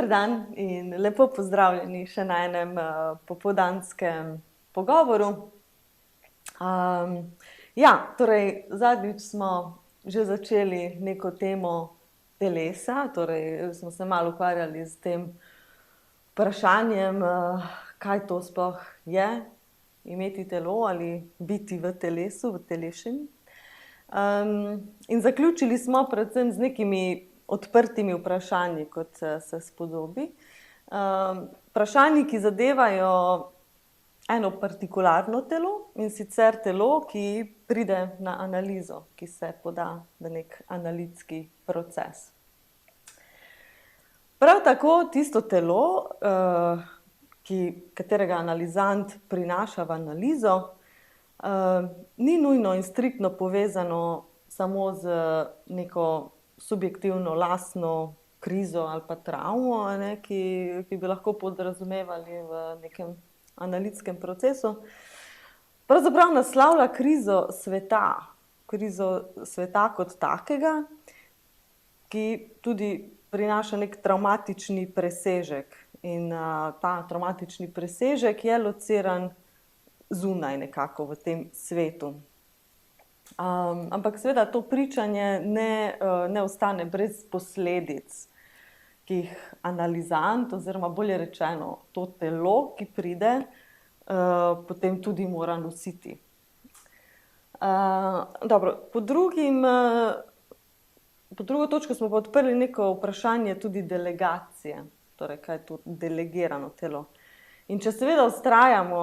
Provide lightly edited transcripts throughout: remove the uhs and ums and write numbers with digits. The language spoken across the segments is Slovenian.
Dober dan in lepo pozdravljeni še na enem popoldanskem pogovoru. Torej zadnjič smo že začeli neko temo telesa, torej smo se malo ukvarjali s tem vprašanjem, kaj to sploh je, imeti telo ali biti v telesu, v telešini. In zaključili smo predvsem z nekimi odprtimi vprašanji, kot se spodobi. Vprašanji, ki zadevajo eno partikularno telo, in sicer telo, ki pride na analizo, ki se poda v nek analitski proces. Prav tako tisto telo, katerega analizant prinaša v analizo, ni nujno in striktno povezano samo z neko subjektivno lastno krizo ali pa travmo, ki bi lahko podrazumevali v nekem analitskem procesu. Pravzaprav naslavlja krizo sveta kot takega, ki tudi prinaša nek travmatični presežek. In ta travmatični presežek je lociran zunaj nekako v tem svetu. Ampak seveda to pričanje ne ostane brez posledic, ki jih analizant oziroma bolje rečeno to telo, ki pride, potem tudi mora nositi. Pod drugo točko smo pa odprli neko vprašanje tudi delegacije, torej kaj je to delegirano telo. In če seveda vztrajamo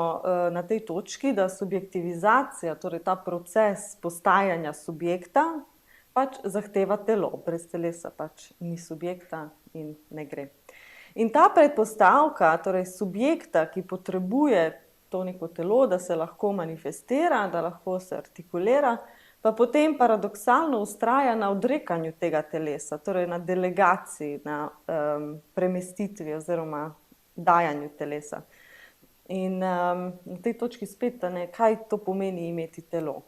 na tej točki, da subjektivizacija, torej ta proces postajanja subjekta, pač zahteva telo. Brez telesa pač ni subjekta in ne gre. In ta predpostavka, torej subjekta, ki potrebuje to neko telo, da se lahko manifestira, da lahko se artikulira, pa potem paradoksalno vztraja na odrekanju tega telesa, torej na delegaciji, na premestitvi oziroma dajanju telesa. In na tej točki spet, kaj to pomeni imeti telo.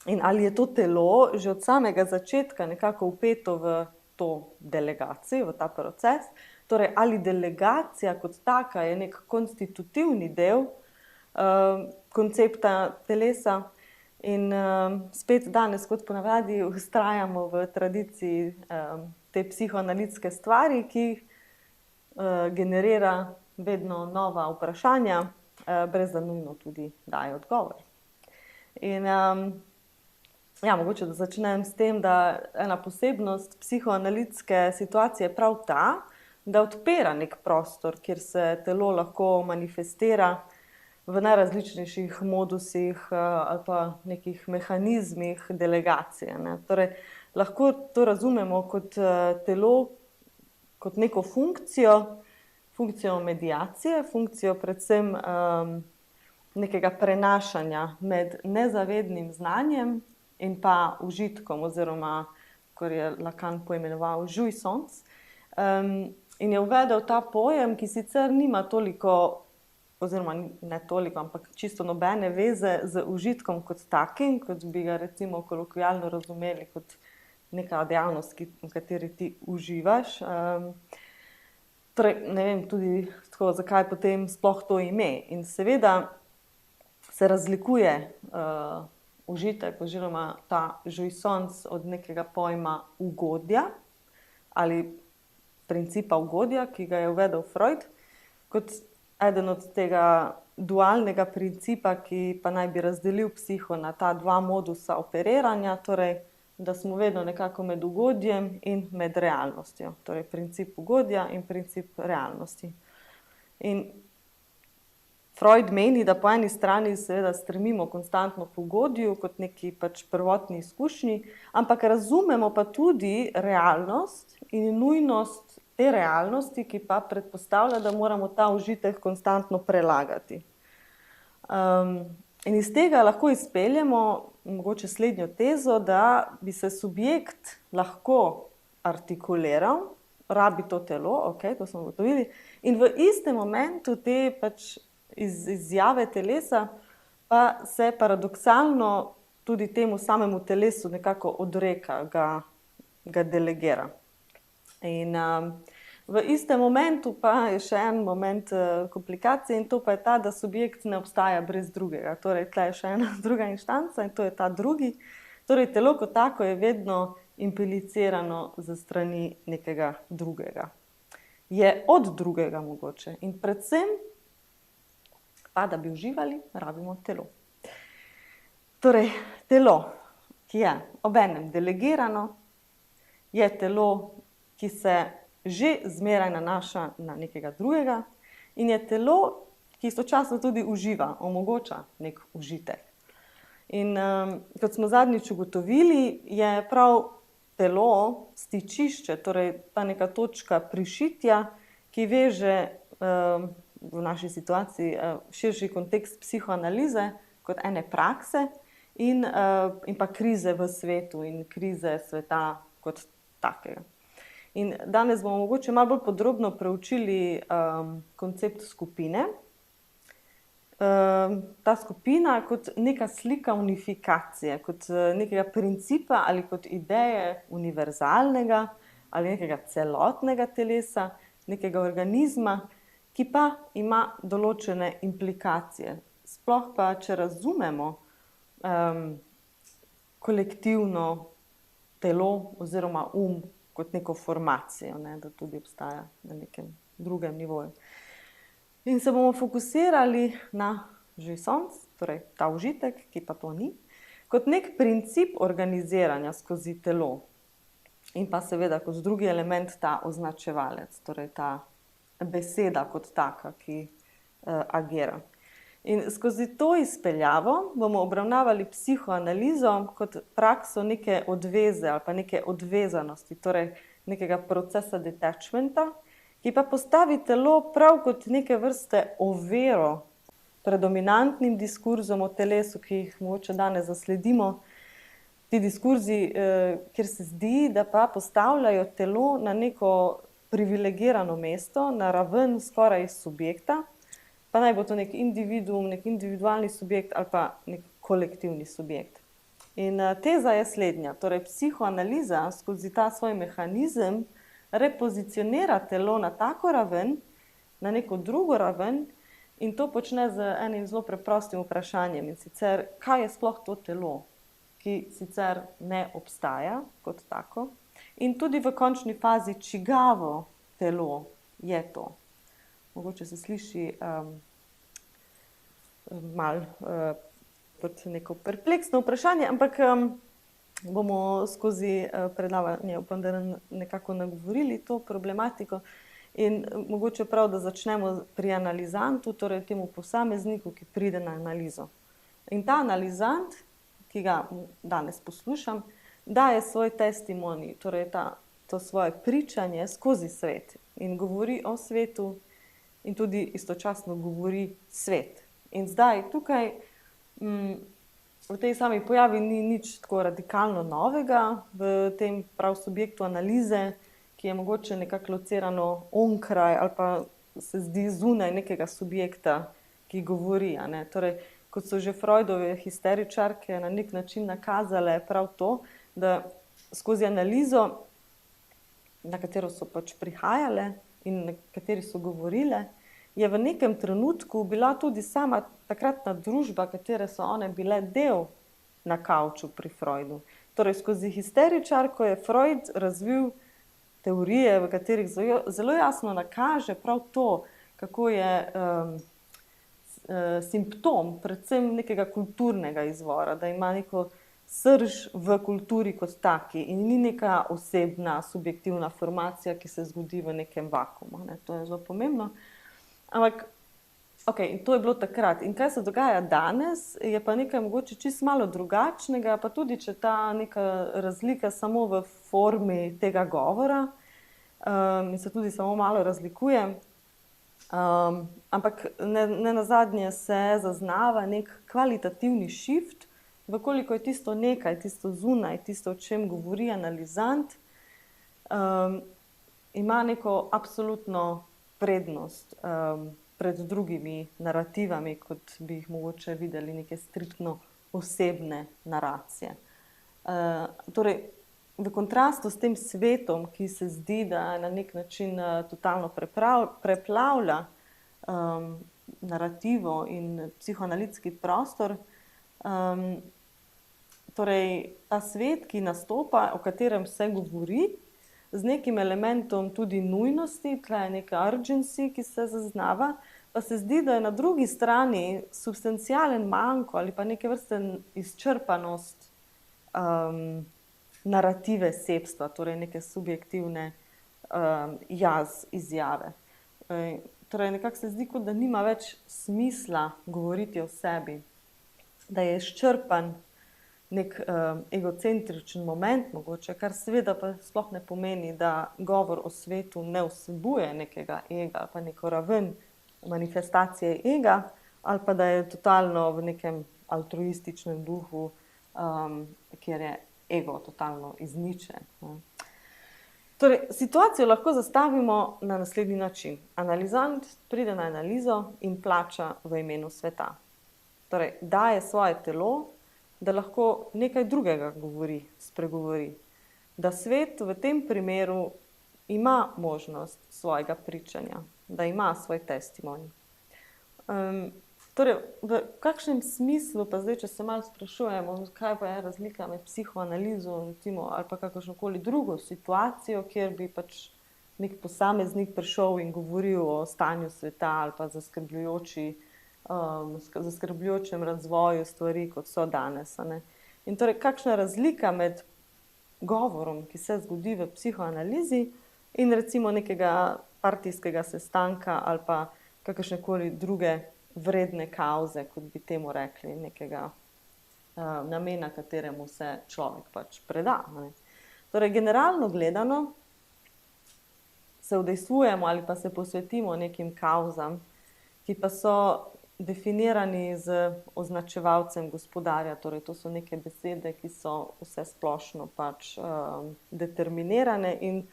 In ali je to telo že od samega začetka nekako vpeto v to delegacijo, v ta proces, torej ali delegacija kot taka je nek konstitutivni del koncepta telesa. In spet danes, kot ponavadi, vztrajamo v tradiciji te psihoanalitske stvari, ki generira vedno nova vprašanja, brez da nujno tudi daje odgovor. In mogoče, da začnem s tem, da ena posebnost psihoanalitske situacije je prav ta, da odpira nek prostor, kjer se telo lahko manifestira v najrazličnejših modusih ali pa nekih mehanizmih delegacije. Torej, lahko to razumemo kot telo, kot neko funkcijo mediacije, funkcijo predvsem nekega prenašanja med nezavednim znanjem in pa užitkom, oziroma, kot je Lacan poimenoval, jouissance. In je uvedel ta pojem, ki sicer nima toliko, oziroma ne toliko, ampak čisto nobene veze z užitkom kot takim, kot bi ga recimo kolokvialno razumeli kot neka dejavnost, v kateri ti uživaš. Torej, ne vem tudi tako, zakaj potem sploh to ime. In seveda se razlikuje užitek oziroma ta jouissance od nekega pojma ugodja ali principa ugodja, ki ga je uvedel Freud, kot eden od tega dualnega principa, ki pa naj bi razdelil psiho na ta dva modusa operiranja, torej da smo vedno nekako med ugodjem in med realnostjo. Torej princip ugodja in princip realnosti. In Freud meni, da po eni strani seveda stremimo konstantno k ugodju, kot neki pač prvotni izkušnji, ampak razumemo pa tudi realnost in nujnost te realnosti, ki pa predpostavlja, da moramo ta užitek konstantno prelagati. In iz tega lahko izpeljemo mogoče slednjo tezo, da bi se subjekt lahko artikuliral, rabi to telo, to smo ugotovili, in v istem momentu te pač izjave telesa pa se paradoksalno tudi temu samemu telesu nekako odreka, ga delegira. In V istem momentu pa je še en moment komplikacije in to pa je ta, da subjekt ne obstaja brez drugega. Torej, tle je še ena druga inštanca in to je ta drugi. Torej, telo kot tako je vedno implicirano za strani nekega drugega. Je od drugega mogoče in predvsem pa, da bi uživali, rabimo telo. Torej, telo, ki je obenem delegirano, je telo, ki se že zmeraj nanaša na nekega drugega in je telo, ki istočasno tudi uživa, omogoča nek užitek. In kot smo zadnjič ugotovili, je prav telo stičišče, torej ta neka točka prišitja, ki veže v naši situaciji širši kontekst psihoanalize kot ene prakse in pa krize v svetu in krize sveta kot takega. In danes bomo mogoče malo bolj podrobno preučili koncept skupine. Ta skupina kot neka slika unifikacije, kot nekega principa ali kot ideje univerzalnega ali nekega celotnega telesa, nekega organizma, ki pa ima določene implikacije. Sploh pa, če razumemo kolektivno telo oziroma kot neko formacijo, da tudi obstaja na nekem drugem nivoju. In se bomo fokusirali na jouissance, torej ta užitek, ki pa to ni, kot nek princip organiziranja skozi telo. In pa seveda kot drugi element ta označevalec, torej ta beseda kot taka, ki agira. In skozi to izpeljavo bomo obravnavali psihoanalizo kot prakso neke odveze ali pa neke odvezanosti, torej nekega procesa detachmenta, ki pa postavi telo prav kot neke vrste oviro predominantnim diskurzom o telesu, ki jih mogoče danes zasledimo. Ti diskurzi, kjer se zdi, da pa postavljajo telo na neko privilegirano mesto, na raven skoraj subjekta, pa naj bo to nek individuum, nek individualni subjekt ali pa nek kolektivni subjekt. In teza je slednja, torej psihoanaliza skozi ta svoj mehanizem repozicionira telo na tako raven, na neko drugo raven in to počne z enim zelo preprostim vprašanjem in sicer, kaj je sploh to telo, ki sicer ne obstaja kot tako in tudi v končni fazi, čigavo telo je to. Mogoče se sliši malo kot neko perpleksno vprašanje, ampak bomo skozi predavanje, upam, da nekako nagovorili to problematiko in mogoče prav, da začnemo pri analizantu, torej temu posamezniku, ki pride na analizo. In ta analizant, ki ga danes poslušam, daje svoj testimoni, torej to svoje pričanje skozi svet in govori o svetu in tudi istočasno govori svet. In zdaj tukaj v tej sami pojavi ni nič tako radikalno novega v tem prav subjektu analize, ki je mogoče nekako locirano onkraj ali pa se zdi zunaj nekega subjekta, ki govori. Torej, kot so že Freudove histeričarke na nek način nakazale prav to, da skozi analizo, na katero so pač prihajale in na kateri so govorile, je v nekem trenutku bila tudi sama takratna družba, katere so one bile del na kavču pri Freudu. Torej, skozi histeričarko je Freud razvil teorije, v katerih zelo jasno nakaže prav to, kako je simptom predvsem nekega kulturnega izvora, da ima neko srž v kulturi kot taki in ni neka osebna, subjektivna formacija, ki se zgodi v nekem vakuumu. To je zelo pomembno. Ampak, in to je bilo takrat. In kaj se dogaja danes, je pa nekaj mogoče čisto malo drugačnega, pa tudi, če ta neka razlika samo v formi tega govora in se tudi samo malo razlikuje. Ampak ne nazadnje se zaznava nek kvalitativni shift, vkoliko je tisto nekaj, tisto zunaj, tisto, o čem govori analizant, ima neko absolutno prednost pred drugimi narativami, kot bi jih mogoče videli neke striktno osebne naracije. Torej, v kontrastu s tem svetom, ki se zdi, da na nek način totalno preplavlja narativo in psihoanalitski prostor, torej ta svet, ki nastopa, o katerem se govori, z nekim elementom tudi nujnosti, tle je neka urgency, ki se zaznava, pa se zdi, da je na drugi strani substancialen manko ali pa neke vrste izčrpanost narative sebstva, torej neke subjektivne jaz izjave. Torej nekako se zdi, kot da nima več smisla govoriti o sebi, da je izčrpan nek egocentričen moment mogoče, kar seveda pa sploh ne pomeni, da govor o svetu ne vsebuje nekega ega ali pa neko raven manifestacije ega, ali pa da je totalno v nekem altruističnem duhu, kjer je ego totalno izničen. Torej, situacijo lahko zastavimo na naslednji način. Analizant pride na analizo in plača v imenu sveta. Torej, daje svoje telo, da lahko nekaj drugega spregovori. Da svet v tem primeru ima možnost svojega pričanja, da ima svoj testimony. Torej, v kakšnem smislu, pa zdaj, če se malo sprašujemo, kaj pa je razlika med psihoanalizo ali pa kakršnokoli drugo situacijo, kjer bi pač nek posameznik prišel in govoril o stanju sveta ali pa zaskrbljujočem razvoju stvari, kot so danes. In torej, kakšna razlika med govorom, ki se zgodi v psihoanalizi, in recimo nekega partijskega sestanka ali pa kakršnekoli druge vredne kauze, kot bi temu rekli, nekega namena, kateremu se človek pač preda. Torej, generalno gledano se udejstvujemo ali pa se posvetimo nekim kauzam, ki pa so definirani z označevalcem gospodarja, torej to so neke besede, ki so vse splošno pač determinirane in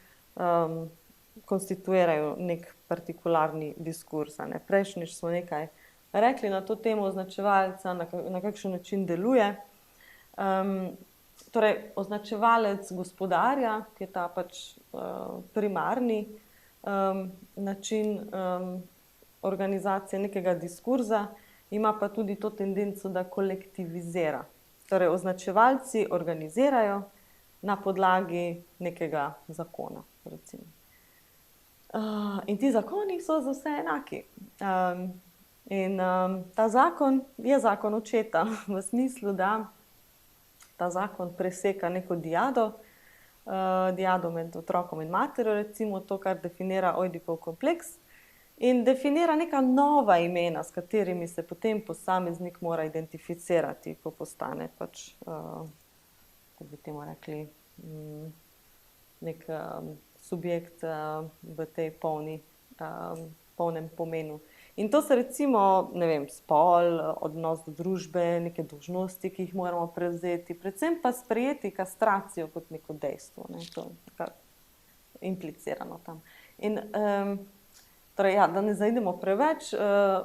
konstituirajo nek partikularni diskurs. Prejšnjič smo nekaj rekli na to temo označevalca, na kakšen način deluje. Torej, označevalec gospodarja, ki je ta pač primarni način organizacije nekega diskurza, ima pa tudi to tendenco, da kolektivizira. Torej, označevalci organizirajo na podlagi nekega zakona, recimo. In ti zakoni so za vse enaki. In ta zakon je zakon očeta, v smislu, da ta zakon preseka neko diado med otrokom in materjo, recimo to, kar definira Ojdipov kompleks, in definira neka nova imena, s katerimi se potem posameznik mora identificirati, ko postane pač, kot bi temu rekli, nek subjekt v tej polnem pomenu. In to se recimo, ne vem, spol, odnos do družbe, neke dolžnosti, ki jih moramo prevzeti, predvsem pa sprejeti kastracijo kot neko dejstvo, to je implicirano tam. In torej, ja, da ne zaidemo preveč,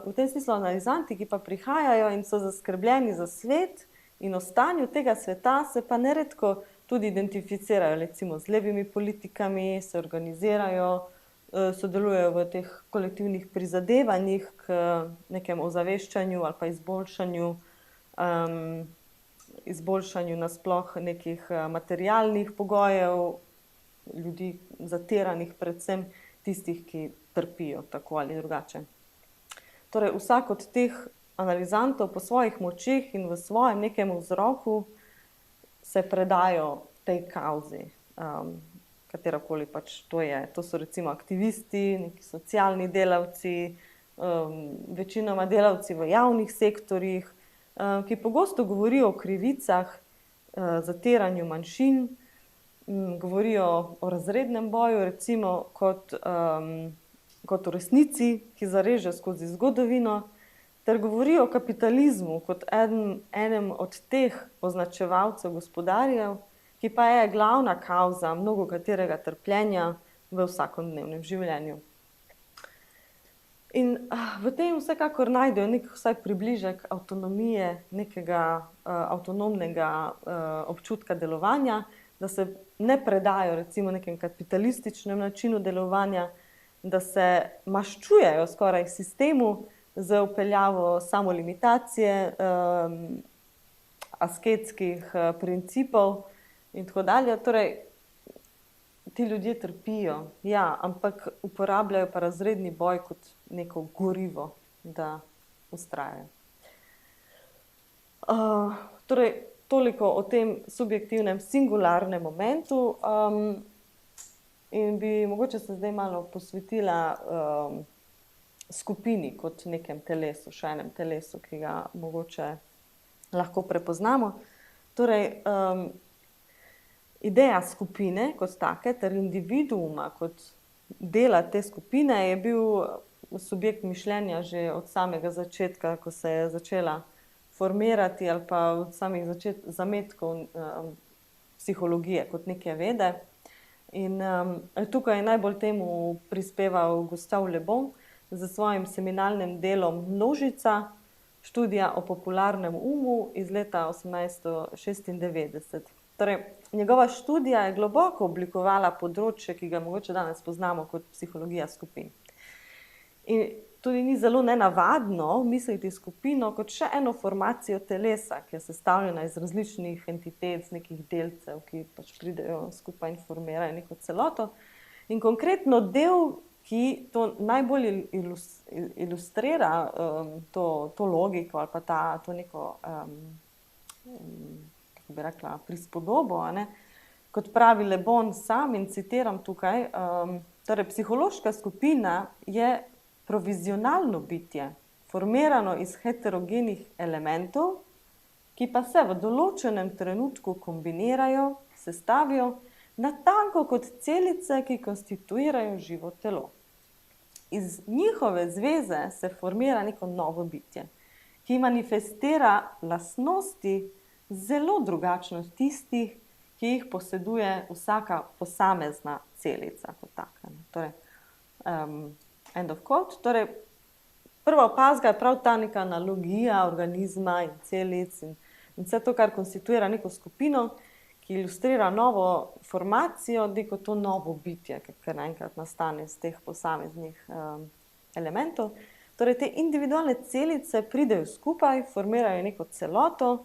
v tem smislu analizanti, ki pa prihajajo in so zaskrbljeni za svet in o stanju tega sveta, se pa neredko tudi identificirajo, recimo z levimi politikami, se organizirajo, sodelujejo v teh kolektivnih prizadevanjih k nekemu ozaveščanju ali pa izboljšanju nasploh nekih materialnih pogojev, ljudi zatiranih, predvsem tistih, ki trpijo tako ali drugače. Torej, vsak od teh analizantov po svojih močeh in v svojem nekem vzroku se predajo tej kauzi, katerakoli pač to je. To so recimo aktivisti, neki socialni delavci, večinoma delavci v javnih sektorjih, ki pogosto govorijo o krivicah, zatiranju manjšin, govorijo o razrednem boju, recimo kot o resnici, ki zareže skozi zgodovino, ter govorijo o kapitalizmu kot enem od teh označevalcev gospodarjev, ki pa je glavna kauza mnogokaterega trpljenja v vsakodnevnem življenju. In v tem vsekakor najdejo nek vsaj približek avtonomije, nekega avtonomnega občutka delovanja, da se ne predajo recimo nekem kapitalističnem načinu delovanja, da se maščujejo skoraj sistemu z vpeljavo samolimitacije, asketskih principov in tako dalje. Torej, ti ljudje trpijo, ja, ampak uporabljajo pa razredni boj kot neko gorivo, da vztrajajo. Torej, toliko o tem subjektivnem singularnem momentu. In bi mogoče se zdaj malo posvetila skupini kot nekem telesu, še enem telesu, ki ga mogoče lahko prepoznamo. Torej, ideja skupine kot take ter individuuma kot dela te skupine je bil subjekt mišljenja že od samega začetka, ko se je začela formirati ali pa od samih zametkov psihologije kot neke vede. In tukaj je najbolj temu prispeval Gustave Le Bon z svojim seminalnim delom Množica, študija o popularnem umu iz leta 1896. Torej, njegova študija je globoko oblikovala področje, ki ga mogoče danes poznamo kot psihologija skupin. In tudi ni zelo nenavadno misliti skupino kot še eno formacijo telesa, ki je sestavljena iz različnih entitet, nekih delcev, ki pač pridejo skupaj in formirajo neko celoto. In konkretno del, ki to najbolj ilustrira to logiko ali pa to neko, kako bi rekla, prispodobo, kot pravi Le Bon sam, in citiram tukaj, torej psihološka skupina je provizionalno bitje, formirano iz heterogenih elementov, ki pa se v določenem trenutku kombinirajo, sestavijo natanko kot celice, ki konstituirajo živo telo. Iz njihove zveze se formira neko novo bitje, ki manifestira lastnosti zelo drugačno od tistih, ki jih poseduje vsaka posamezna celica kot taka. Torej, end of quote. Torej, prva opazka je prav ta neka analogija organizma in celic in vse to, kar konstituira neko skupino, ki ilustrira novo formacijo, neko to novo bitje, ki naenkrat nastane iz teh posameznih elementov. Torej, te individualne celice pridejo skupaj, formirajo neko celoto,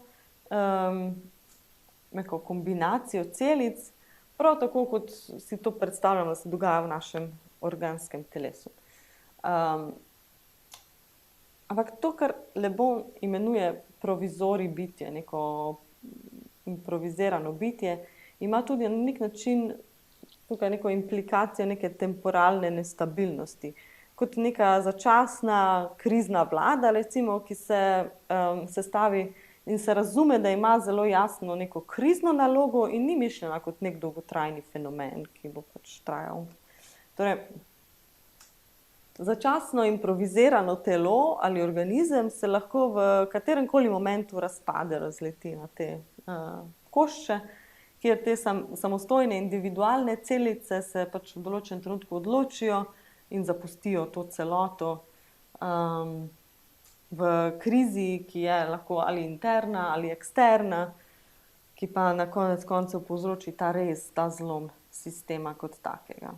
neko kombinacijo celic, prav tako, kot si to predstavljamo, da se dogaja v našem organskem telesu. Ampak to, kar Le Bon imenuje provizorij bitje, neko improvizirano bitje, ima tudi na nek način tukaj neko implikacijo neke temporalne nestabilnosti. Kot neka začasna krizna vlada, recimo, ki se sestavi in se razume, da ima zelo jasno neko krizno nalogo in ni mišljena kot nek dolgotrajni fenomen, ki bo pač trajal. Torej, začasno improvizirano telo ali organizem se lahko v kateremkoli momentu razpade, razleti na te košče, kjer te samostojne individualne celice se pač v določenem trenutku odločijo in zapustijo to celoto v krizi, ki je lahko ali interna ali eksterna, ki pa na konec koncev povzroči ta rez, ta zlom sistema kot takega.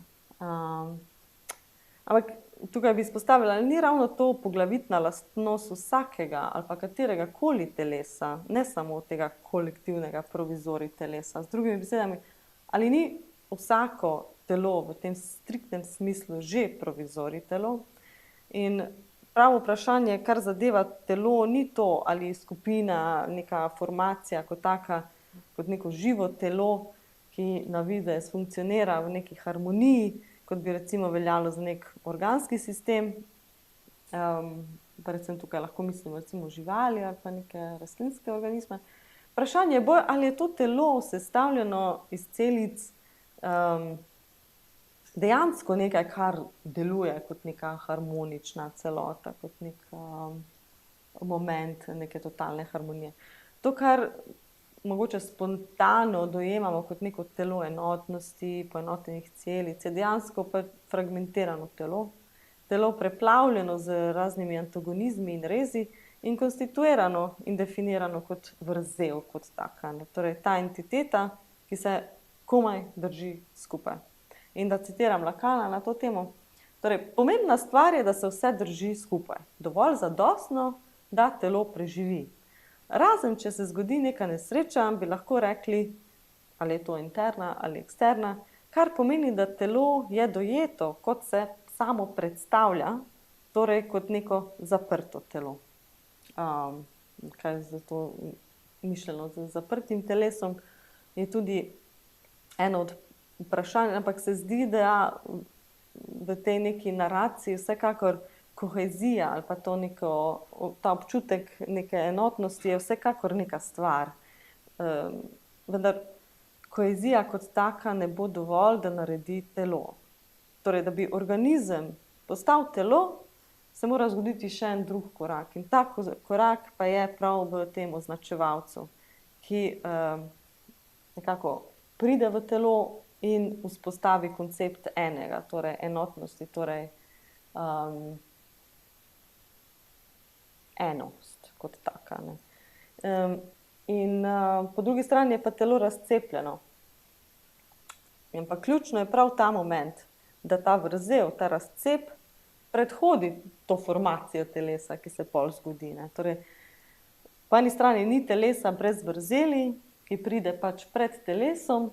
Ampak tukaj bi izpostavila, ni ravno to poglavitna lastnost vsakega ali pa katerega koli telesa, ne samo tega kolektivnega provizorij telesa. Z drugimi besedami, ali ni vsako telo v tem striktnem smislu že provizorij telo? In pravo vprašanje, kar zadeva telo, ni to, ali skupina, neka formacija kot taka, kot neko živo telo, ki na videz funkcionira v neki harmoniji, kot bi recimo veljalo za nek organski sistem, pa recimo tukaj lahko mislimo recimo živali ali pa neke rastlinske organizme. Vprašanje je bolj, ali je to telo sestavljeno iz celic dejansko nekaj, kar deluje kot neka harmonična celota, kot nek moment neke totalne harmonije. To, kar mogoče spontano dojemamo kot neko telo enotnosti, poenotenih celic, je dejansko pa fragmentirano telo. Telo preplavljeno z raznimi antagonizmi in rezi in konstituirano in definirano kot vrzel, kot taka. Torej, ta entiteta, ki se komaj drži skupaj. In da citiram Lacana na to temo, torej, pomembna stvar je, da se vse drži skupaj, dovolj zadostno, da telo preživi. Razen, če se zgodi neka nesreča, bi lahko rekli, ali je to interna ali eksterna, kar pomeni, da telo je dojeto, kot se samo predstavlja, torej kot neko zaprto telo. Kaj je zato mišljeno z zaprtim telesom, je tudi eno od vprašanj, ampak se zdi, da v tej neki naraciji vsekakor kohezija ali pa to neko, ta občutek neke enotnosti je vsekakor neka stvar. Vendar kohezija kot taka ne bo dovolj, da naredi telo. Torej, da bi organizem postal telo, se mora zgoditi še en drug korak. In ta korak pa je prav v tem označevalcu, ki nekako pride v telo in vzpostavi koncept enega, torej enotnosti, torej enost kot taka. In po drugi strani je pa telo razcepljeno. In pa ključno je prav ta moment, da ta vrzel, ta razcep predhodi to formacijo telesa, ki se pol zgodi. Torej, po eni strani ni telesa brez vrzeli, ki pride pač pred telesom,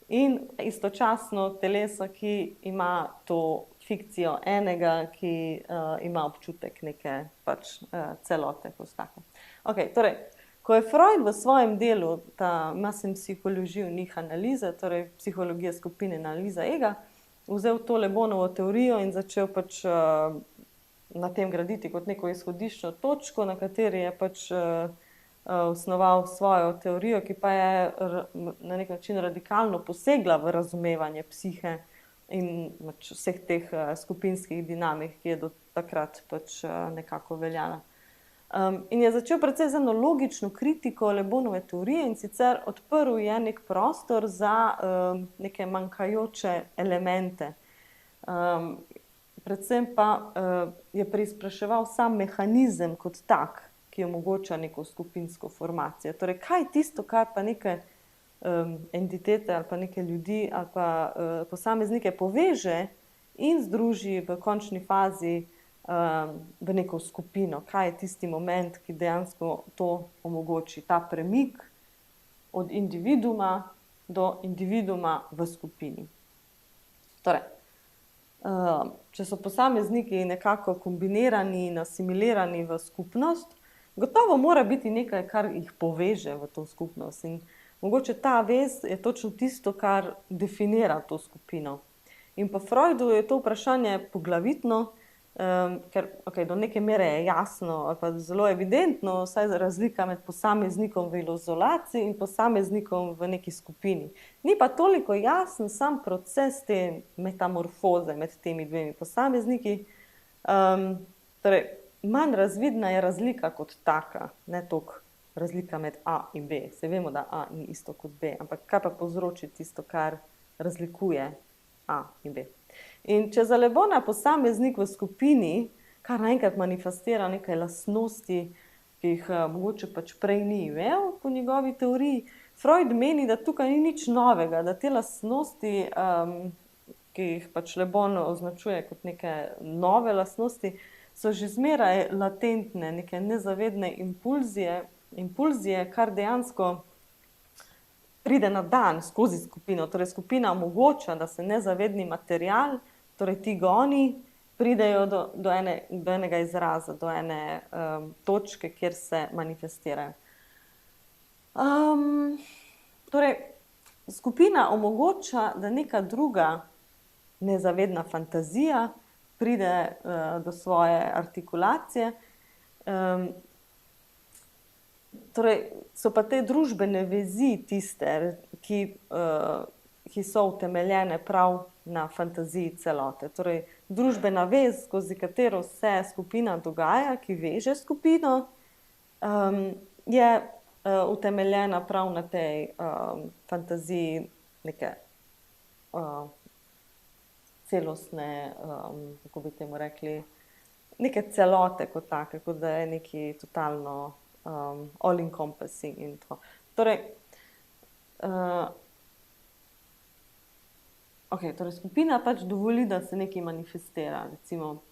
in istočasno telesa, ki ima to fikcijo enega, ki ima občutek neke pač celote kot take. Okay, torej, ko je Freud v svojem delu, ta Massenpsychologie und Ich-Analyse, torej psihologija skupine in analiza ega, vzel to Le Bonovo teorijo in začel pač na tem graditi kot neko izhodiščno točko, na kateri je pač osnoval svojo teorijo, ki pa je na nek način radikalno posegla v razumevanje psihe in pač vseh teh skupinskih dinamik, ki je do takrat pač nekako veljala. In je začel predvsem z eno logično kritiko Le Bonove teorije, in sicer odprl je nek prostor za neke manjkajoče elemente. Predvsem pa je preizpraševal sam mehanizem kot tak, ki omogoča neko skupinsko formacijo. Torej, kaj je tisto, kar pa neke entitete ali pa neke ljudi ali pa posameznike poveže in združi v končni fazi v neko skupino. Kaj je tisti moment, ki dejansko to omogoči, ta premik od individuuma do individuuma v skupini. Torej, če so posamezniki nekako kombinirani in asimilirani v skupnost, gotovo mora biti nekaj, kar jih poveže v to skupnost. In mogoče ta vez je točno tisto, kar definira to skupino. In po Freudu je to vprašanje poglavitno, ker do neke mere je jasno ali pa zelo evidentno, saj razlika med posameznikom v izolaciji in posameznikom v neki skupini. Ni pa toliko jasen sam proces te metamorfoze med temi dvemi posamezniki. Torej, manj razvidna je razlika kot taka, ne toliko razlika med A in B. Saj vemo, da A ni isto kot B, ampak kaj pa povzroči tisto, kar razlikuje A in B. In če za Le Bona posameznik v skupini kar naenkrat manifestira nekaj lastnosti, ki jih mogoče pač prej ni imel po njegovi teoriji, Freud meni, da tukaj ni nič novega, da te lastnosti, ki jih pač Le Bon označuje kot neke nove lastnosti, so že zmeraj latentne, neke nezavedne impulzije, kar dejansko pride na dan skozi skupino. Torej, skupina omogoča, da se nezavedni material, torej ti goni, pridejo do enega izraza, do ene točke, kjer se manifestirajo. Torej, skupina omogoča, da neka druga nezavedna fantazija pride do svoje artikulacije. Torej, so pa te družbene vezi tiste, ki so utemeljene prav na fantaziji celote. Torej, družbena vez, skozi katero se skupina dogaja, ki veže skupino, je utemeljena prav na tej fantaziji neke celostne, kako bi temu rekli, neke celote kot take, kot da je neki totalno all encompassing in tako. Torej, torej skupina pač dovoli, da se nekaj manifestira. Recimo,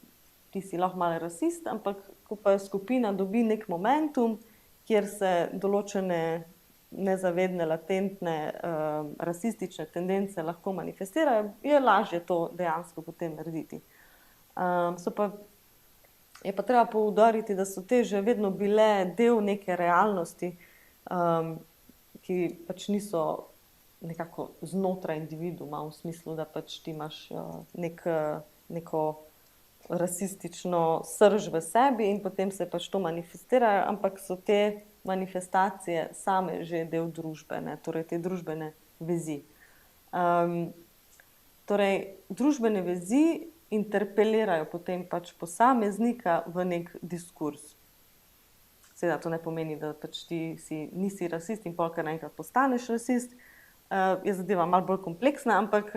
ti si lahko malo rasist, ampak ko pa skupina dobi nek momentum, kjer se določene nezavedne, latentne, rasistične tendence lahko manifestirajo, je lažje to dejansko potem narediti. Je pa treba poudariti, da so te že vedno bile del neke realnosti, ki pač niso nekako znotraj individuuma, v smislu, da pač ti imaš neko rasistično srž v sebi in potem se pač to manifestirajo, ampak so te manifestacije same že del družbe, ne? Torej te družbene vezi. Torej, družbene vezi interpelirajo potem pač posameznika v nek diskurs. Seveda to ne pomeni, da pač ti nisi rasist in pol kar naenkrat postaneš rasist. Je zadeva malo bolj kompleksna, ampak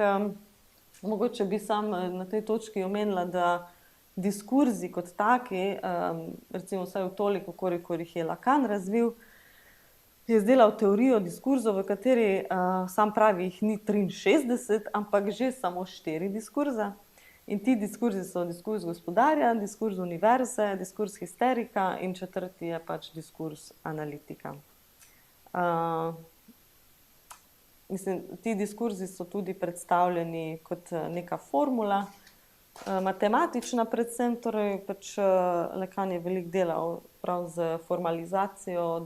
mogoče bi sam na tej točki omenila, da diskurzi kot taki, recimo vsaj v toliko, kolikor jih je Lacan razvil, je izdelal teorijo diskurzov, v kateri sam pravi, jih ni 63, ampak že samo 4 diskurza. In ti diskurzi so diskurs gospodarja, diskurs univerze, diskurs histerika in 4. je pač diskurs analitika. Mislim, ti diskurzi so tudi predstavljeni kot neka formula, matematična predvsem, torej pač Lacan je veliko delal prav z formalizacijo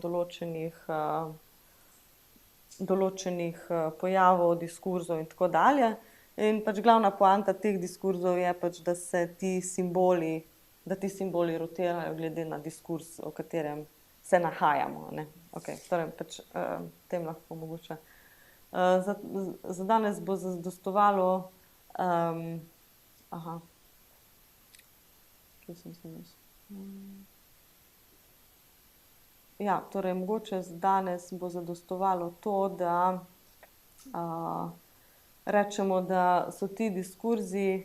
določenih pojavov, diskurzov in tako dalje. In pač glavna poanta teh diskurzov je pač, da ti simboli rotirajo glede na diskurs, v katerem se nahajamo, ne. Torej pač tem lahko mogoče. Za danes bo zadostovalo, kje sem se jaz? Ja, torej mogoče za danes bo zadostovalo to, da rečemo, da so ti diskurzi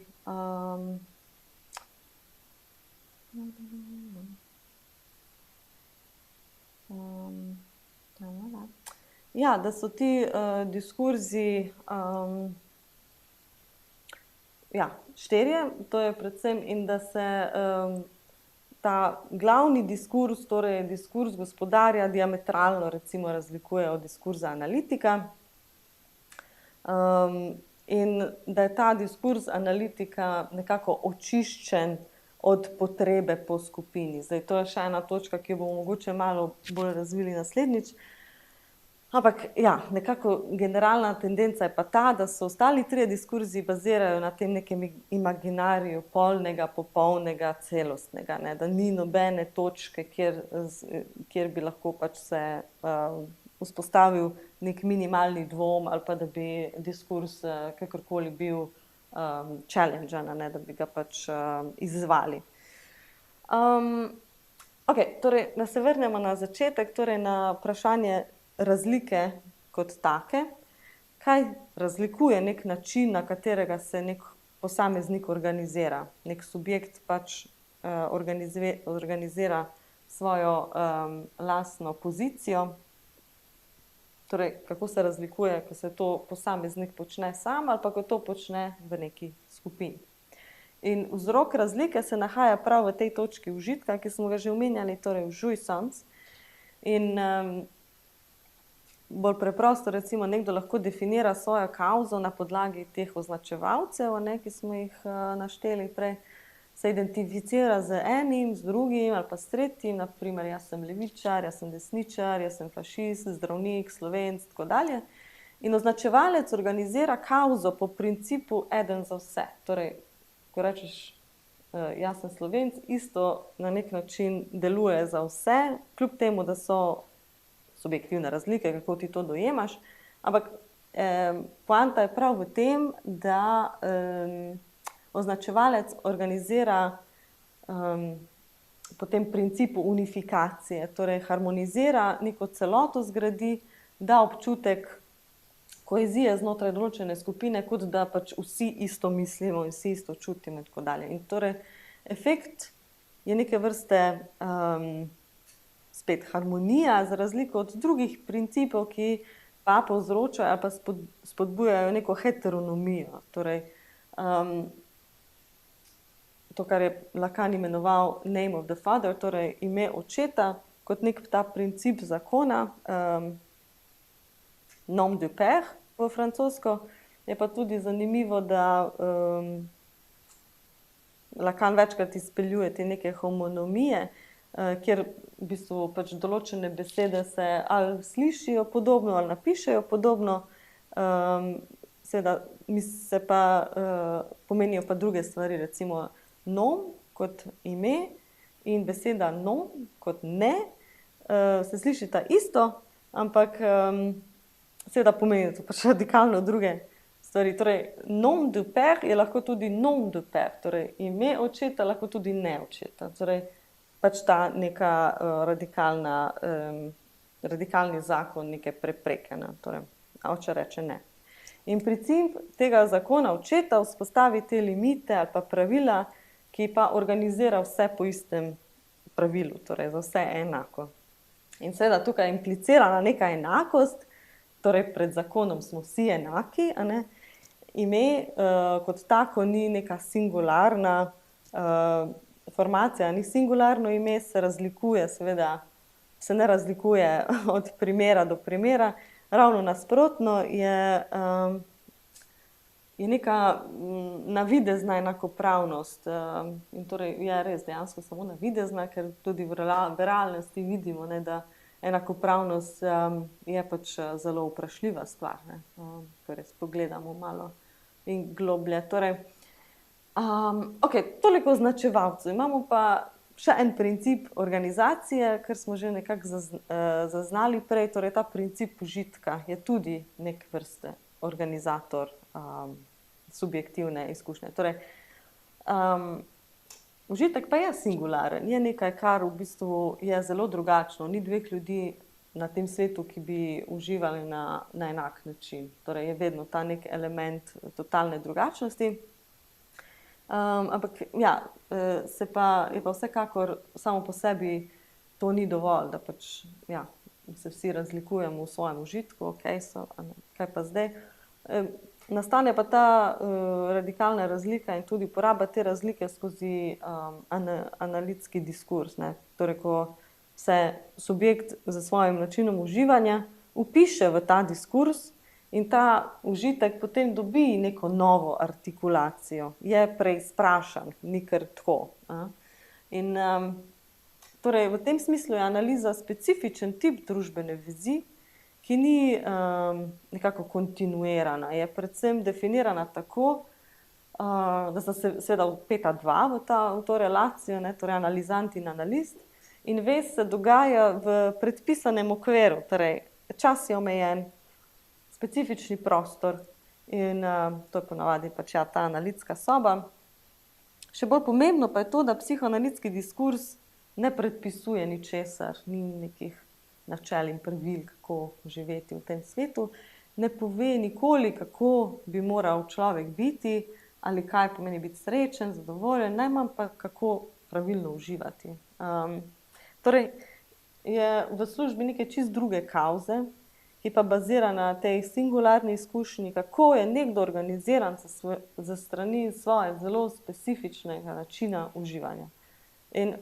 da so ti diskurzi štirje, to je predvsem, in da se ta glavni diskurs, torej diskurs gospodarja, diametralno recimo razlikuje od diskurza analitika. In da je ta diskurs analitika nekako očiščen od potrebe po skupini. Zdaj, to je še ena točka, ki jo bomo mogoče malo bolj razvili naslednjič. Ampak ja, nekako generalna tendenca je pa ta, da so ostali 3 diskurzi bazirajo na tem nekem imaginariju polnega, popolnega, celostnega, ne, da ni nobene točke, kjer bi lahko pač se vzpostavil nek minimalni dvom ali pa da bi diskurs kakorkoli bil challengean, ne, da bi ga pač izzvali. Torej, da se vrnemo na začetek, torej na vprašanje razlike kot take. Kaj razlikuje nek način, na katerega se nek posameznik organizira? Nek subjekt pač organizira svojo lastno pozicijo. Torej, kako se razlikuje, ko se to posameznik počne sam ali pa ko to počne v neki skupini. In vzrok razlike se nahaja prav v tej točki užitka, ki smo ga že omenjali, torej v jouissance. In bolj preprosto, recimo, nekdo lahko definira svojo kauzo na podlagi teh označevalcev, ki smo jih našteli prej, se identificira z enim, z drugim ali pa s tretjim, na primer, jaz sem levičar, jaz sem desničar, jaz sem fašist, zdravnik, Slovenc, tako dalje. In označevalec organizira kauzo po principu eden za vse. Torej, ko rečeš, jaz sem Slovenc, isto na nek način deluje za vse, kljub temu, da so subjektivne razlike, kako ti to dojemaš, ampak poanta je prav v tem, da označevalec organizira po tem principu unifikacije, torej harmonizira, neko celoto zgradi, da občutek kohezije znotraj določene skupine, kot da pač vsi isto mislimo in vsi isto čutimo in tako dalje. In torej efekt je neke vrste spet harmonija, za razliko od drugih principov, ki pa povzročajo ali pa spodbujajo neko heteronomijo. Torej, to, kar je Lacan imenoval name of the father, torej ime očeta, kot nek ta princip zakona, nom du père v francosko. Je pa tudi zanimivo, da Lacan večkrat izpeljuje te neke homonimije, kjer v bistvu pač določene besede se ali slišijo podobno ali napišejo podobno, seveda se pa pomenijo pa druge stvari, recimo nom kot ime in beseda non kot ne, se slišita isto, ampak seveda pomenijo to pač radikalno druge stvari. Torej, nom du père je lahko tudi nom du père, torej ime očeta lahko tudi ne očeta. Torej, pač ta neka radikalni zakon neke prepreke, ne? Torej, oče reče ne. In princip tega zakona očeta vzpostavi te limite ali pa pravila, ki pa organizira vse po istem pravilu, torej za vse enako. In seveda tukaj je implicirana neka enakost, torej pred zakonom smo vsi enaki, a ne? Ime kot tako ni neka singularna formacija, ni singularno ime, se razlikuje, seveda se ne razlikuje od primera do primera, ravno nasprotno je neka navidezna enakopravnost, in torej je res dejansko samo navidezna, ker tudi v realnosti vidimo, ne, da enakopravnost je pač zelo vprašljiva stvar, ne, ko res pogledamo malo in globlje. Torej, toliko označevalcev. Imamo pa še en princip organizacije, kar smo že nekako zaznali prej, torej ta princip užitka je tudi nek vrste organizator subjektivne izkušnje. Torej, užitek pa je singularen, je nekaj, kar v bistvu je zelo drugačno. Ni dveh ljudi na tem svetu, ki bi uživali na enak način. Torej, je vedno ta nek element totalne drugačnosti. Ampak ja, je pa vsekakor samo po sebi to ni dovolj, da pač ja, se vsi razlikujemo v svojem užitku, kaj pa zdaj. Nastane pa ta radikalna razlika in tudi uporaba te razlike skozi analitski diskurs, ne. Torej, ko se subjekt za svojim načinom uživanja vpiše v ta diskurs in ta užitek potem dobi neko novo artikulacijo, je preizprašan, ni kar tako. In torej v tem smislu je analiza specifičen tip družbene vezi, ki ni nekako kontinuirana, je predvsem definirana tako, da sta se seveda vpeta dva v to relacijo, ne, torej analizant in analist, in vez se dogaja v predpisanem okviru, torej čas je omejen, specifični prostor in to je ponavadi pač ta analitska soba. Še bolj pomembno pa je to, da psihoanalitski diskurs ne predpisuje ničesar, ni nekih načel in pravil, kako živeti v tem svetu, ne pove nikoli, kako bi moral človek biti ali kaj pomeni biti srečen, zadovoljen, najmanj pa kako pravilno uživati. Torej, je v službi neke čisto druge kavze, ki pa bazira na tej singularni izkušnji, kako je nekdo organiziran za strani svoje zelo specifičnega načina uživanja. In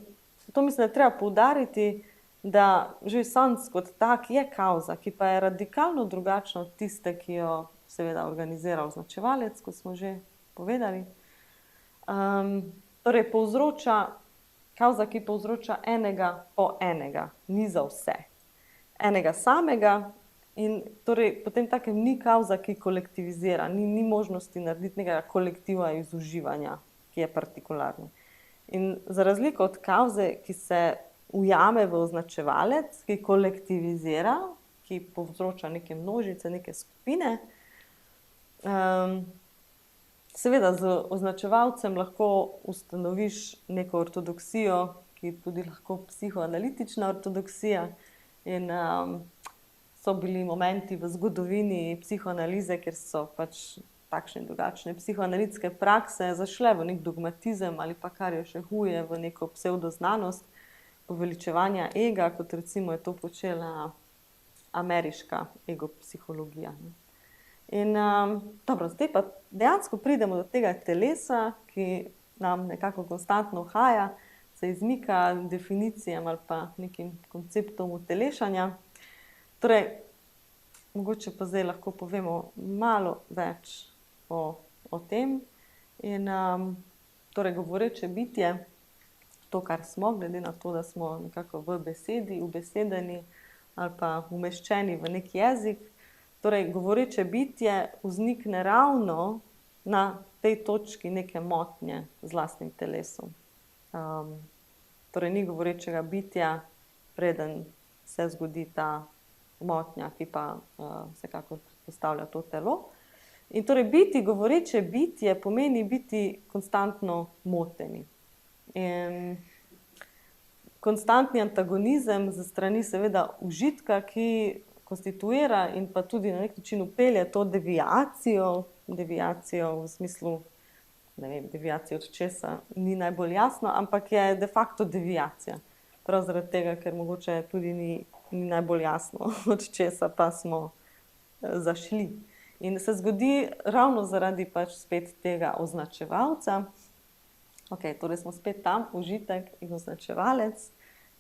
to mislim, da je treba poudariti, da že sans kot tak je kavza, ki pa je radikalno drugačna od tiste, ki jo seveda organizira označevalec, kot smo že povedali. Torej, kavza, ki povzroča enega po enega, ni za vse. Enega samega in torej potem takem ni kavza, ki kolektivizira, ni možnosti narediti nekega kolektiva iz uživanja, ki je partikularni. In za razliko od kavze, ki se ujame v označevalec, ki kolektivizira, ki povzroča neke množice, neke skupine, seveda z označevalcem lahko ustanoviš neko ortodoksijo, ki je tudi lahko psihoanalitična ortodoksija in so bili momenti v zgodovini psihoanalize, kjer so pač takšne in drugačne psihoanalitske prakse zašle v nek dogmatizem ali pa kar je še huje v neko psevdoznanost poveličevanja ega, kot recimo je to počela ameriška egopsihologija. In dobro, zdaj pa dejansko pridemo do tega telesa, ki nam nekako konstantno uhaja, se izmika definicijam ali pa nekim konceptom utelešanja. Torej, mogoče pa zdaj lahko povemo malo več o tem. In torej, govoreče bitje, to, kar smo, glede na to, da smo nekako v besedi, ubesedeni ali pa umeščeni v nek jezik, torej, govoreče bitje vznikne ravno na tej točki neke motnje z lastnim telesom. Torej, ni govorečega bitja, preden se zgodi ta motnja, ki pa vsekakor predpostavlja to telo. In torej, biti govoreče bitje pomeni biti konstantno moteni. In konstantni antagonizem za strani seveda užitka, ki konstituira in pa tudi na nek način upelje to deviacijo v smislu, ne vem, deviacija od česa ni najbolj jasno, ampak je de facto deviacija. Prav zaradi tega, ker mogoče tudi ni najbolj jasno, od česa pa smo zašli. In se zgodi ravno zaradi pač spet tega označevalca. Okay, torej smo spet tam, užitek in označevalec,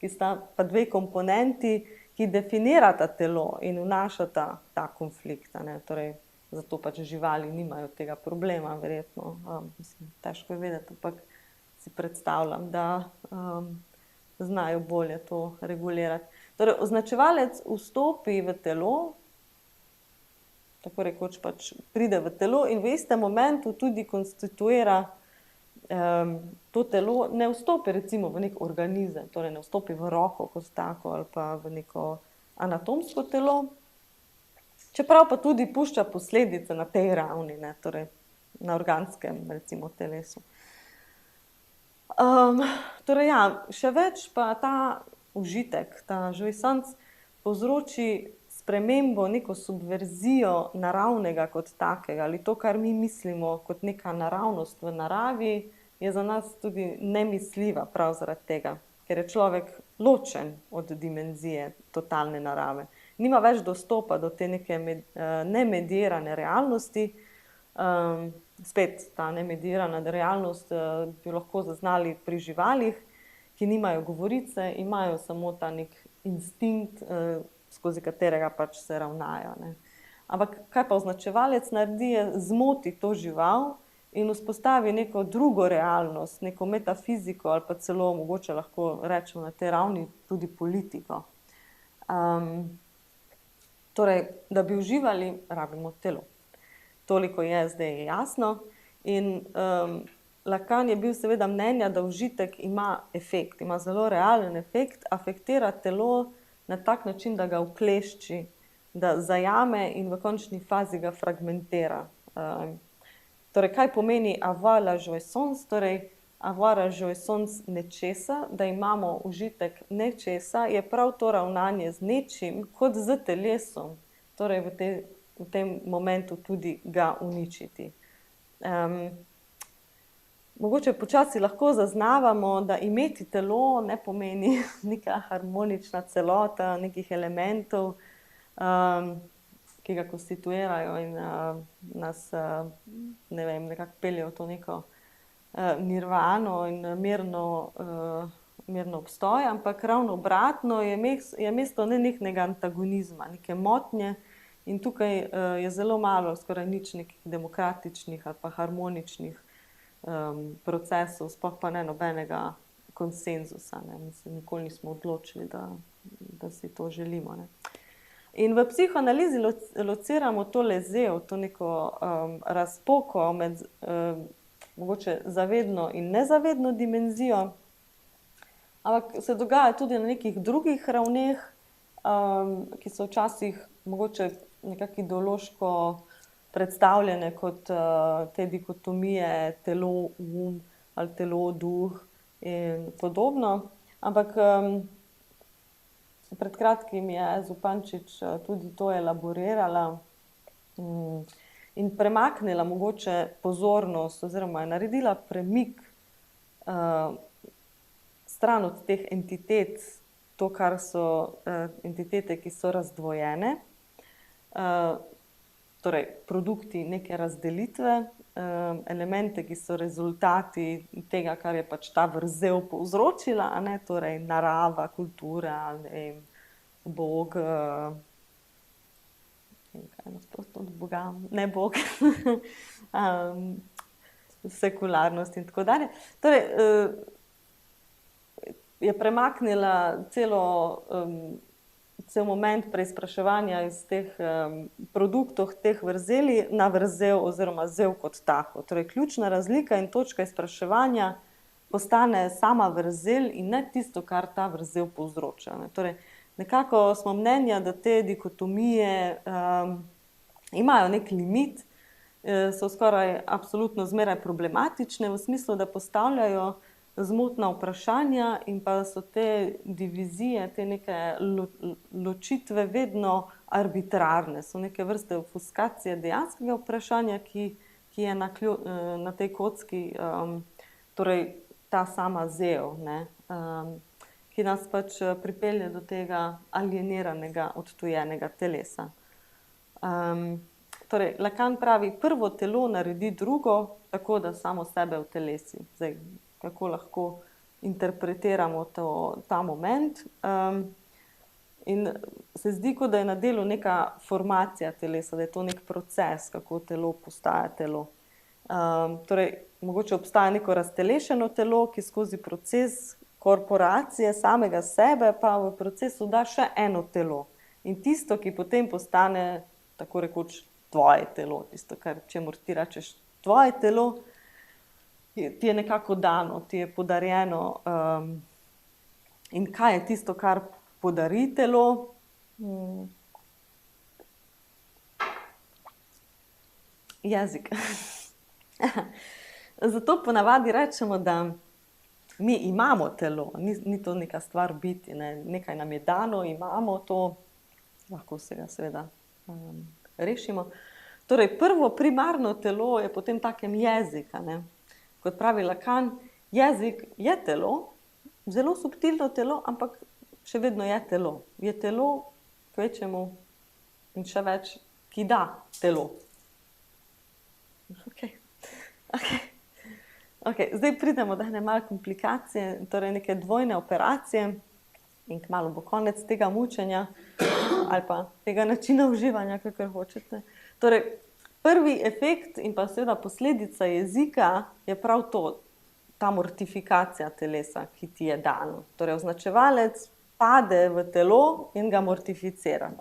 ki sta pa dve komponenti, ki definirata telo in vnašata ta konflikt. Torej, zato pač živali nimajo tega problema, verjetno. Mislim, težko je vedeti, ampak si predstavljam, da znajo bolje to regulirati. Torej, označevalec vstopi v telo, tako rekoč pač pride v telo in v istem momentu tudi konstituira to telo, ne vstopi recimo v nek organizem, torej ne vstopi v roko kot tako ali pa v neko anatomsko telo, čeprav pa tudi pušča posledice na tej ravni, torej na organskem recimo telesu. Torej ja, še več pa ta užitek, ta jouissance povzroči spremembo, neko subverzijo naravnega kot takega, ali to, kar mi mislimo kot neka naravnost v naravi, je za nas tudi nemisljiva prav zaradi tega, ker je človek ločen od dimenzije totalne narave. Nima več dostopa do te neke nemedirane realnosti. Spet ta nemedirana realnost bi lahko zaznali pri živalih, ki nimajo govorice, imajo samo ta nek instinkt, skozi katerega pač se ravnajo. Ampak kaj pa označevalec naredi, je zmoti to žival in vzpostavi neko drugo realnost, neko metafiziko ali pa celo mogoče lahko rečemo na tej ravni tudi politiko. Torej, da bi uživali, rabimo telo. Toliko je zdaj jasno. In Lacan je bil seveda mnenja, da užitek ima efekt, ima zelo realen efekt, afektira telo na tak način, da ga uklešči, da zajame in v končni fazi ga fragmentira. Torej, kaj pomeni avoir la jouissance? Torej, avoir la jouissance nečesa, da imamo užitek nečesa, je prav to ravnanje z nečim, kot z telesom. Torej, v tem momentu tudi ga uničiti. Mogoče počasi lahko zaznavamo, da imeti telo ne pomeni neka harmonična celota nekih elementov, ki ga konstituirajo in nas, ne vem, nekako peljejo v to neko nirvano in mirno obstoj, ampak ravno obratno je mesto nenehlega antagonizma, neke motnje in tukaj je zelo malo, skoraj nič nekih demokratičnih ali pa harmoničnih procesov, sploh pa ne nobenega konsenzusa. Mislim, nikoli nismo odločili, da si to želimo. In v psihoanalizi lociramo to lezev, to neko razpoko med mogoče zavedno in nezavedno dimenzijo, ampak se dogaja tudi na nekih drugih ravneh, ki so včasih mogoče nekako ideološko predstavljene kot te dikotomije telo, ali telo, duh in podobno. Ampak pred kratkim je Zupančič tudi to elaborirala in premaknila mogoče pozornost oziroma je naredila premik stran od teh entitet to, kar so entitete, ki so razdvojene, torej produkti neke razdelitve, elemente, ki so rezultati tega, kar je pač ta vrzel povzročila, a ne, torej narava, kultura, Bog, kaj nasprotno od Boga, ne Bog, sekularnost in tako dalje. Torej, je premaknila cel moment preizpraševanja iz teh produktov, teh vrzeli na vrzel oziroma zel kot tako. Torej, ključna razlika in točka izpraševanja postane sama vrzel in ne tisto, kar ta vrzel povzroča. Torej, nekako smo mnenja, da te dikotomije imajo nek limit, so skoraj absolutno zmeraj problematične v smislu, da postavljajo zmotna vprašanja in pa so te divizije, te neke ločitve vedno arbitrarne. So neke vrste ofuskacije dejanskega vprašanja, ki je na tej kocki, torej ta sama zel, ne, ki nas pač pripelje do tega alieniranega, odtujenega telesa. Torej, Lacan pravi, prvo telo naredi drugo, tako da samo sebe utelesi. Zdaj, kako lahko interpretiramo ta moment. In se zdi, kot da je na delu neka formacija telesa, da je to nek proces, kako telo postaja telo. Torej, mogoče obstaja neko raztelešeno telo, ki skozi proces korporacije samega sebe pa v procesu da še eno telo. In tisto, ki potem postane, tako rekoč, tvoje telo, tisto, čemur ti rečeš tvoje telo, ti je nekako dano, ti je podarjeno. In kaj je tisto, kar podari telo? Jezik. Zato ponavadi rečemo, da mi imamo telo, ni to neka stvar biti, ne? Nekaj nam je dano, imamo to, lahko se ga seveda rešimo. Torej, prvo primarno telo je potem takem jezika, ne? Kot pravi Lacan, jezik je telo, zelo subtilno telo, ampak še vedno je telo. Je telo, kvečemu in še več, ki da telo. Zdaj pridemo do ene malo komplikacije, torej neke dvojne operacije in kmalu bo konec tega mučenja ali pa tega načina uživanja, kakor hočete. Torej, prvi efekt in pa seveda posledica jezika je prav to, ta mortifikacija telesa, ki ti je dano. Torej, označevalec pade v telo in ga mortificira.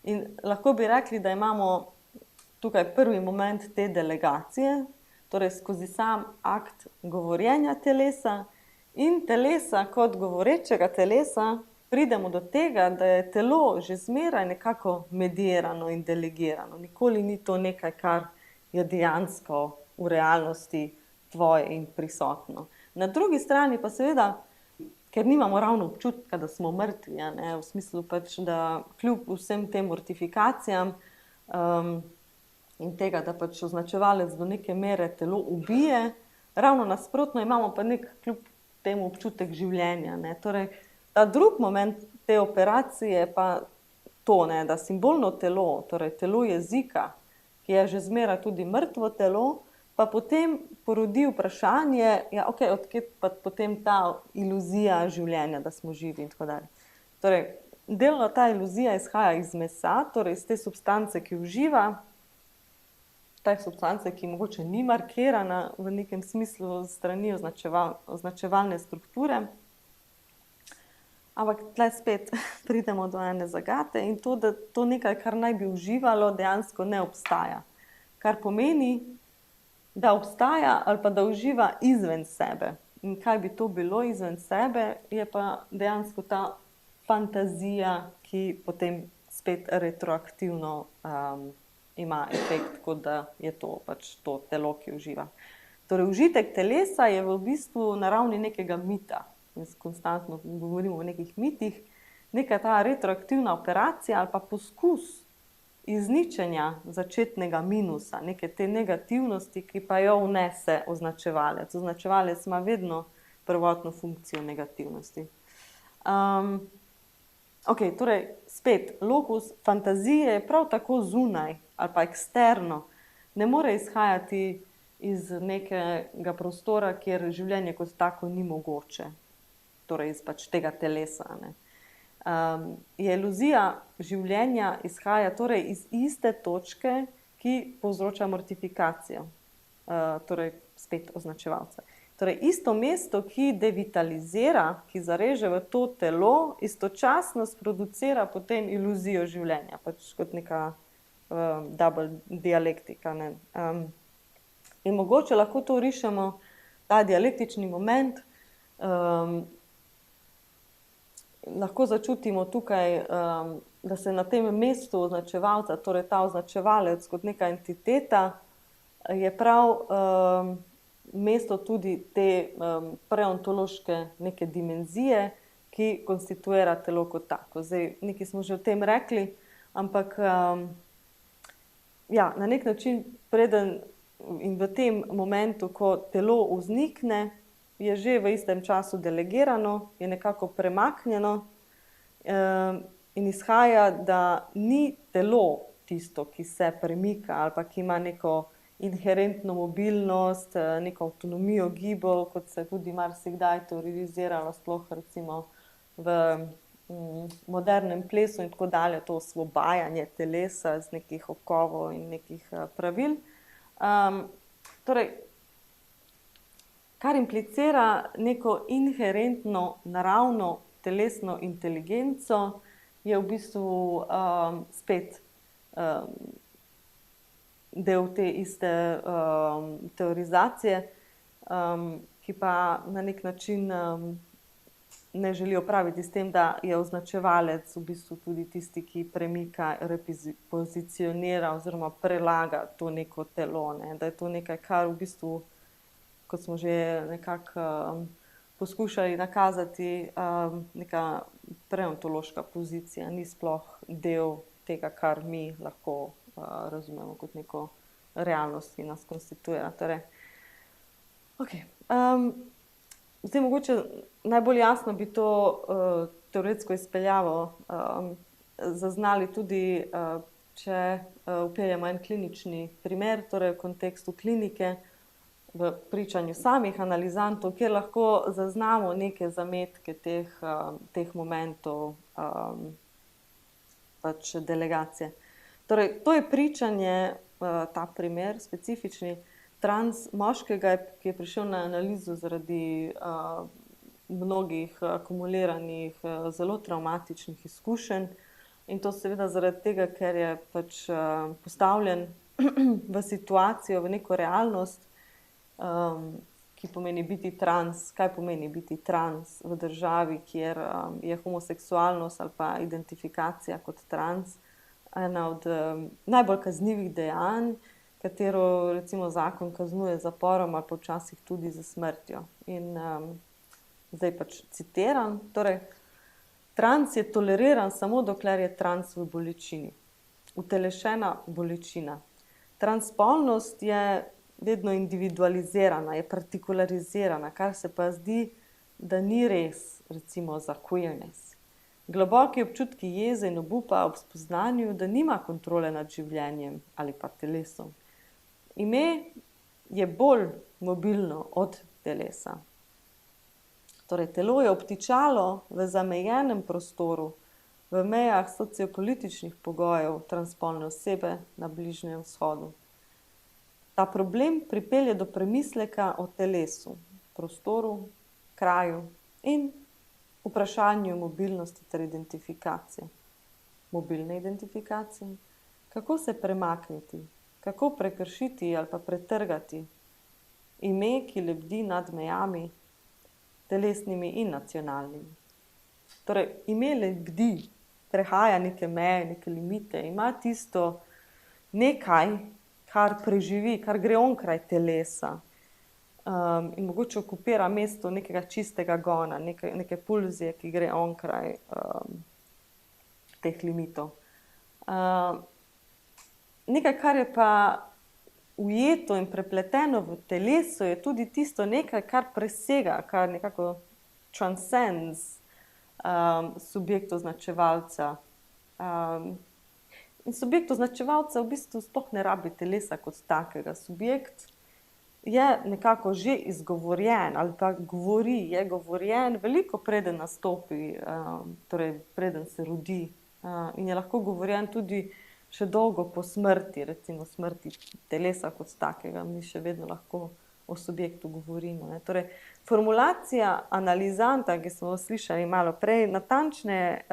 In lahko bi rekli, da imamo tukaj prvi moment te delegacije, torej skozi sam akt govorjenja telesa in telesa kot govorečega telesa pridemo do tega, da je telo že zmeraj nekako medierano in delegirano. Nikoli ni to nekaj, kar je dejansko v realnosti tvoje in prisotno. Na drugi strani pa seveda, ker nimamo ravno občutka, da smo mrtvi, ne, v smislu pač, da kljub vsem tem mortifikacijam in tega, da pač označevalec do neke mere telo ubije, ravno nasprotno imamo pa nek kljub temu občutek življenja, ne. Torej, ta drugi moment te operacije pa to, ne, da simbolno telo, torej telo jezika, ki je že zmeraj tudi mrtvo telo, pa potem porodi vprašanje, ja, okej, odkje pa potem ta iluzija življenja, da smo živi in tako dalje. Torej, delno ta iluzija izhaja iz mesa, torej iz te substance, ki uživa, ta substance, ki mogoče ni markirana v nekem smislu strani označevalne strukture. Ampak tle spet pridemo do ene zagate in to, da to nekaj, kar naj bi uživalo, dejansko ne obstaja. Kar pomeni, da obstaja ali pa da uživa izven sebe. In kaj bi to bilo izven sebe, je pa dejansko ta fantazija, ki potem spet retroaktivno ima efekt, kot da je to pač to telo, ki uživa. Torej, užitek telesa je v bistvu na ravni nekega mita. Konstantno govorimo o nekih mitih, neka ta retroaktivna operacija ali pa poskus izničenja začetnega minusa, neke te negativnosti, ki pa jo vnese označevalec. Označevalec ima vedno prvotno funkcijo negativnosti. Torej, spet, lokus fantazije je prav tako zunaj ali pa eksterno. Ne more izhajati iz nekega prostora, kjer življenje kot tako ni mogoče. Torej, iz pač tega telesa. Ne. Iluzija življenja izhaja torej iz iste točke, ki povzroča mortifikacijo. Torej, spet označevalce. Torej, isto mesto, ki devitalizira, ki zareže v to telo, istočasno sproducira potem iluzijo življenja, pač kot neka double dialektika. Ne. In mogoče lahko to rišemo, ta dialektični moment, lahko začutimo tukaj, da se na tem mestu označevalca, torej ta označevalec kot neka entiteta, je prav mesto tudi te preontološke neke dimenzije, ki konstituira telo kot tako. Zdaj, nekaj smo že o tem rekli, ampak na nek način preden in v tem momentu, ko telo vznikne, je že v istem času delegirano, je nekako premaknjeno in izhaja, da ni telo tisto, ki se premika ali pa ki ima neko inherentno mobilnost, neko avtonomijo gibov, kot se tudi marsikdaj teoriziralo, sploh recimo v modernem plesu in tako dalje, to osvobajanje telesa z nekih okovov in nekih pravil. Torej, kar implicira neko inherentno, naravno telesno inteligenco, je v bistvu spet del te iste teorizacije, ki pa na nek način ne želi opraviti s tem, da je označevalec v bistvu tudi tisti, ki premika, repozicionira oziroma prelaga to neko telo, ne? Da je to nekaj, kar v bistvu, kot smo že nekako poskušali nakazati, neka preontološka pozicija, ni sploh del tega, kar mi lahko razumemo kot neko realnost, ki nas konstituira. Torej, zdaj, mogoče najbolj jasno bi to teoretsko izpeljavo zaznali tudi, če vpeljemo en klinični primer, torej v kontekstu klinike, v pričanju samih analizantov, kjer lahko zaznamo neke zametke teh momentov pač delegacije. Torej, to je pričanje, ta primer specifični, trans moškega, ki je prišel na analizo zaradi mnogih akumuliranih zelo travmatičnih izkušenj, in to seveda zaradi tega, ker je pač postavljen v situacijo, v neko realnost, ki pomeni biti trans. Kaj pomeni biti trans v državi, kjer je homoseksualnost ali pa identifikacija kot trans ena od najbolj kaznivih dejanj, katero recimo zakon kaznuje z zaporom ali pa včasih tudi z smrtjo. In zdaj pač citiram, torej, trans je toleriran samo dokler je trans v bolečini. Utelešena bolečina. Transspolnost je vedno individualizirana, je partikularizirana, kar se pa zdi, da ni res, recimo za queerness. Globoki občutki jeze in obupa ob spoznanju, da nima kontrole nad življenjem ali pa telesom. Ime je bolj mobilno od telesa. Torej, telo je obtičalo v zamejenem prostoru, v mejah sociopolitičnih pogojev transspolne osebe na Bližnjem vzhodu. Ta problem pripelje do premisleka o telesu, prostoru, kraju in vprašanju mobilnosti ter identifikacije. Mobilne identifikacije. Kako se premakniti? Kako prekršiti ali pa pretrgati ime, ki lebdi nad mejami, telesnimi in nacionalnimi? Torej, ime lebdi, prehaja neke meje, neke limite, ima tisto nekaj, kar preživi, kar gre onkraj telesa. In mogoče okupira mesto nekega čistega gona, neke pulzije, ki gre onkraj teh limitov. Nekaj, kar je pa ujeto in prepleteno v telesu, je tudi tisto nekaj, kar presega, kar nekako transcends subjekt označevalca. In subjekt označevalca v bistvu sploh ne rabi telesa kot takega. Subjekt je nekako že izgovorjen ali pa je govorjen veliko preden nastopi, torej preden se rodi. In je lahko govorjen tudi še dolgo po smrti, recimo smrti telesa kot takega. Mi še vedno lahko o subjektu govorimo, ne. Torej, formulacija analizanta, ki smo jo slišali malo prej, natančne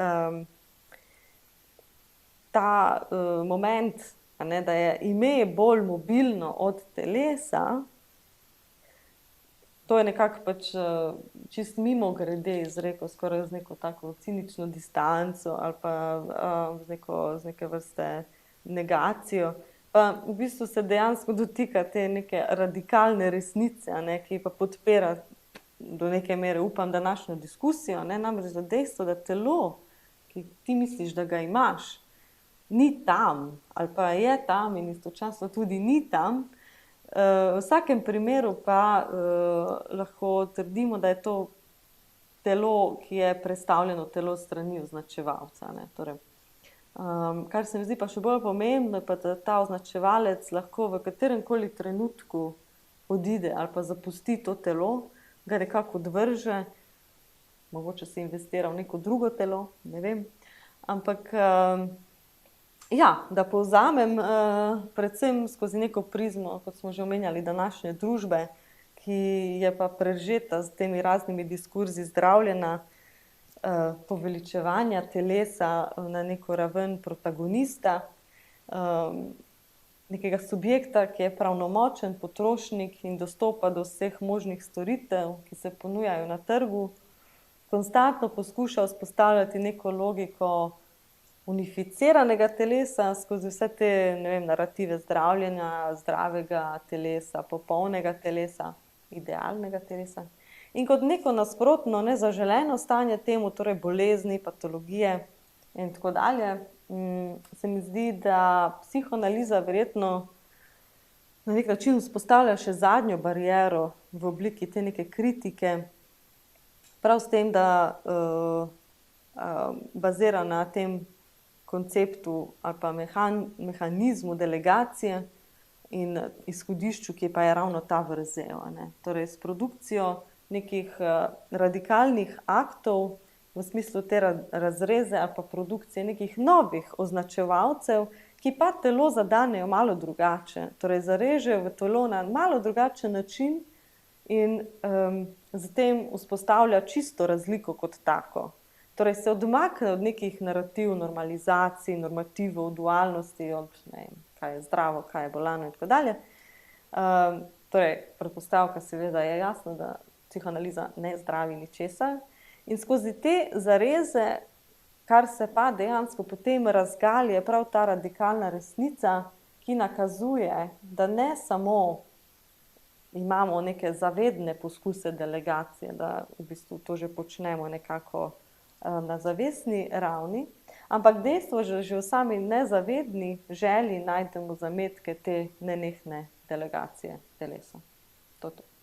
ta moment, ne, da je ime bolj mobilno od telesa, to je nekako pač čist mimogrede izrekel, skoraj z neko tako cinično distanco ali pa z neke vrste negacijo. Pa v bistvu se dejansko dotika te neke radikalne resnice, ne, ki pa podpira do neke mere, upam, današnjo diskusijo, ne, namreč za dejstvo, da telo, ki ti misliš, da ga imaš, ni tam ali pa je tam in istočasno tudi ni tam. V vsakem primeru pa lahko trdimo, da je to telo, ki je prestavljeno telo s strani označevalca, ne. Torej, kar se mi zdi pa še bolj pomembno, je pa, da ta označevalec lahko v kateremkoli trenutku odide ali pa zapusti to telo, ga nekako odvrže, mogoče se investira v neko drugo telo, ne vem. Ampak ja, da povzamem, predvsem skozi neko prizmo, kot smo že omenjali, današnje družbe, ki je pa prežeta s temi raznimi diskurzi zdravljena, poveličevanja telesa na neko raven protagonista, nekega subjekta, ki je pravnomočen potrošnik in dostopa do vseh možnih storitev, ki se ponujajo na trgu, konstantno poskuša vzpostavljati neko logiko unificiranega telesa skozi vse te, ne vem, narative zdravljenja, zdravega telesa, popolnega telesa, idealnega telesa. In kot neko nasprotno, nezaželeno stanje temu, torej bolezni, patologije in tako dalje, se mi zdi, da psihoanaliza verjetno na nek način vzpostavlja še zadnjo bariero v obliki te neke kritike, prav s tem, da bazira na tem konceptu ali pa mehanizmu delegacije in izhodišču, ki pa je ravno ta vrzel, ne. Torej, s produkcijo nekih radikalnih aktov v smislu te razreze ali pa produkcije nekih novih označevalcev, ki pa telo zadanejo malo drugače. Torej, zarežejo v telo na malo drugačen način in s tem vzpostavlja čisto razliko kot tako. Torej, se odmakne od nekih narativ normalizacij, normativov, dualnosti, od ne vem, kaj je zdravo, kaj je bolano in tako dalje. Torej, predpostavka seveda je jasna, da psihoanaliza ne zdravi ničesar. In skozi te zareze, kar se pa dejansko potem razgali, je prav ta radikalna resnica, ki nakazuje, da ne samo imamo neke zavedne poskuse delegacije, da v bistvu to že počnemo nekako na zavestni ravni, ampak dejstvo, že v sami nezavedni želji najdemo zametke te nenehne delegacije telesa. To je to.